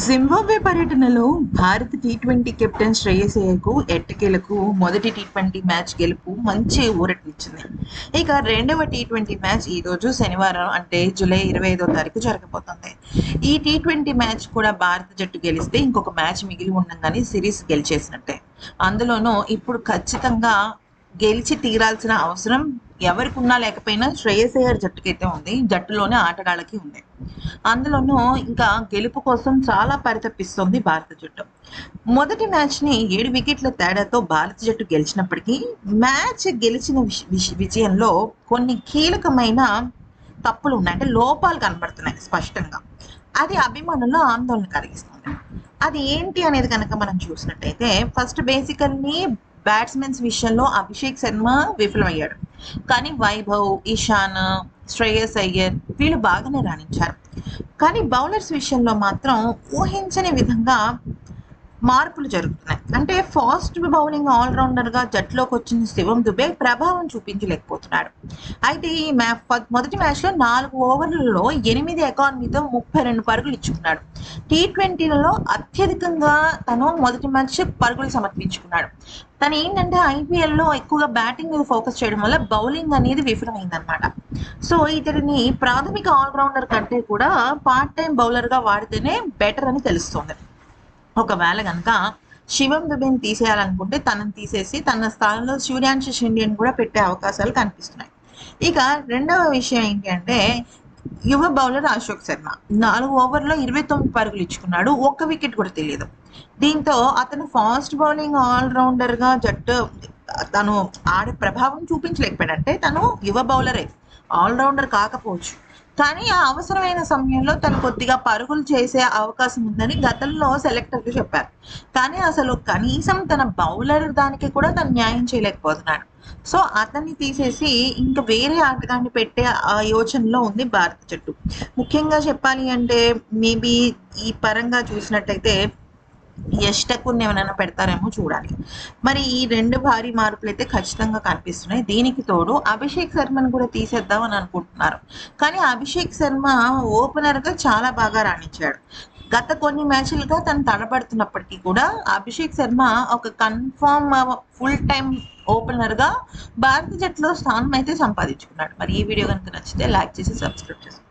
Zimbabwe పర్యటనలో భారత T20 captain Shreyas అయ్యర్కు ఎట్టకేలకు మొదటి టీ20 మ్యాచ్ గెలుపు మంచి ఊరటనిచ్చింది. ఇక రెండవ టీ20 మ్యాచ్ ఈరోజు శనివారం అంటే జూలై 25వ తారీఖు జరగబోతోంది. ఈ టీ20 మ్యాచ్ కూడా భారత జట్టు గెలిస్తే ఇంకొక మ్యాచ్ మిగిలి ఉండగానే సిరీస్ గెలిచేసినట్టే. అందులోనూ ఇప్పుడు ఖచ్చితంగా గెలిచి తీరాల్సిన అవసరం ఎవరికున్నా లేకపోయినా శ్రేయస్ అయ్యర్ జట్టుకైతే ఉంది. జట్టులోనే ఆటగాళ్ళకి ఉంది. అందులోనూ ఇంకా గెలుపు కోసం చాలా పరితపిస్తోంది భారత జట్టు. మొదటి మ్యాచ్ని 7 వికెట్ల తేడాతో భారత జట్టు గెలిచినప్పటికీ మ్యాచ్ గెలిచిన విజయంలో కొన్ని కీలకమైన తప్పులు ఉన్నాయి, అంటే లోపాలు కనబడుతున్నాయి స్పష్టంగా. అది అభిమానుల్లో ఆందోళన కలిగిస్తుంది. అది ఏంటి అనేది కనుక మనం చూసినట్టయితే ఫస్ట్ బేసికల్లీ బ్యాట్స్మెన్స్ విషయంలో అభిషేక్ శర్మ విఫలమయ్యాడు. కానీ వైభవ్, ఇషాన్, శ్రేయస్ అయ్యర్ వీళ్ళు బాగానే రాణించారు. కానీ బౌలర్స్ విషయంలో మాత్రం ఊహించని విధంగా మార్పులు జరుగుతున్నాయి. అంటే ఫాస్ట్ బౌలింగ్ ఆల్రౌండర్గా జట్టులోకి వచ్చిన శివం దుబే ప్రభావం చూపించలేకపోతున్నాడు. అయితే ఈ మొదటి మ్యాచ్లో 4 ఓవర్లలో 8 ఎకానమీతో 32 పరుగులు ఇచ్చుకున్నాడు. టీ20లలో అత్యధికంగా తను మొదటి మ్యాచ్ పరుగులు సమర్పించుకున్నాడు. తను ఏంటంటే ఐపీఎల్లో ఎక్కువగా బ్యాటింగ్ మీద ఫోకస్ చేయడం వల్ల బౌలింగ్ అనేది విఫలమైందనమాట. సో ఇతడిని ప్రాథమిక ఆల్రౌండర్ కంటే కూడా పార్ట్ టైం బౌలర్గా వాడితేనే బెటర్ అని తెలుస్తోంది. ఒకవేళ కనుక శివం దుబేని తీసేయాలనుకుంటే తనని తీసేసి తన స్థానంలో సూర్యాంశు షిండేని కూడా పెట్టే అవకాశాలు కనిపిస్తున్నాయి. ఇక రెండవ విషయం ఏంటి అంటే యువ బౌలర్ అశోక్ శర్మ 4 ఓవర్లో 29 పరుగులు ఇచ్చుకున్నాడు. 1 వికెట్ కూడా తెలియదు. దీంతో అతను ఫాస్ట్ బౌలింగ్ ఆల్రౌండర్గా జట్టు తను ఆడే ప్రభావం చూపించలేకపోయాడు. అంటే తను యువ బౌలరే, ఆల్రౌండర్ కాకపోవచ్చు. కానీ ఆ అవసరమైన సమయంలో తను కొద్దిగా పరుగులు చేసే అవకాశం ఉందని గతంలో సెలెక్టర్లు చెప్పారు. కానీ అసలు కనీసం తన బౌలర్ దానికి కూడా తను న్యాయం చేయలేకపోతున్నాడు. సో అతన్ని తీసేసి ఇంకా వేరే ఆటగాన్ని పెట్టే ఆ యోచనలో ఉంది భారత జట్టు. ముఖ్యంగా చెప్పాలి అంటే మేబీ ఈ పరంగా చూసినట్టయితే యష్ ఠాకూర్ని ఏమైనా పెడతారేమో చూడాలి. మరి ఈ 2 భారీ మార్పులు అయితే ఖచ్చితంగా కనిపిస్తున్నాయి. దీనికి తోడు అభిషేక్ శర్మను కూడా తీసేద్దాం అని అనుకుంటున్నారు. కానీ అభిషేక్ శర్మ ఓపెనర్గా చాలా బాగా రాణించాడు. గత కొన్ని మ్యాచ్లుగా తను తడబడుతున్నప్పటికీ కూడా అభిషేక్ శర్మ ఒక కన్ఫామ్ ఫుల్ టైం ఓపెనర్గా భారత జట్టులో స్థానం అయితే సంపాదించుకున్నాడు. మరి ఈ వీడియో కనుక నచ్చితే లైక్ చేసి సబ్స్క్రైబ్ చేసుకోండి.